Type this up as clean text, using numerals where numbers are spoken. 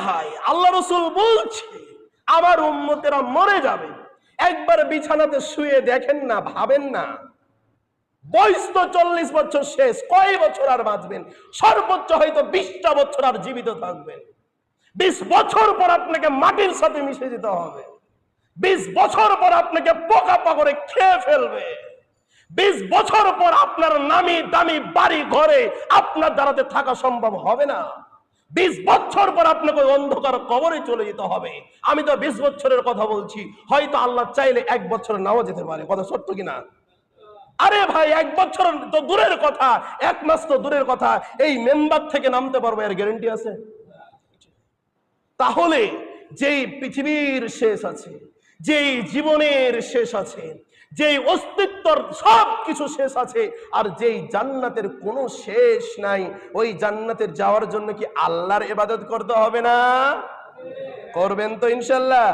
ভাই, আল্লাহ রাসূল বলছে আমার উম্মতেরা মরে যাবে। একবার বিছানাতে শুয়ে দেখেন না, ভাবেন না, বয়স তো 40 বছর শেষ, কয় বছর আর বাঁচবেন? সর্বোচ্চ হয়তো 20টা বছর আর জীবিত থাকবেন। 20 বছর পর আপনাকে মাটির সাথে মিশে যেতে হবে। 20 বছর পর আপনাকে পোকা পাকড়ে খেয়ে ফেলবে। 20 বছর পর আপনার নামি দামি বাড়ি ঘরে আপনার দ্বারাতে থাকা সম্ভব হবে না। 20 বছর পর আপনাকে অন্ধকার কবরে চলে যেতে হবে। আমি তো 20 বছরের কথা বলছি, হয়তো আল্লাহ চাইলে 1 বছর নাও যেতে পারে। কথা সত্য কিনা? আরে ভাই, 1 বছর তো দূরের কথা, 1 মাস তো দূরের কথা, এই মেম্বার থেকে নামতে পারবো এর গ্যারান্টি আছে? তাহলে যেই পৃথিবীর শেষ আছে, যেই জীবনের শেষ আছে, যেই অস্তিত্বর সব কিছু শেষ আছে, আর যেই জান্নাতের কোনো শেষ নাই, ওই জান্নাতের যাওয়ার জন্য কি আল্লাহর ইবাদত করতে হবে না? করবেন তো ইনশাআল্লাহ?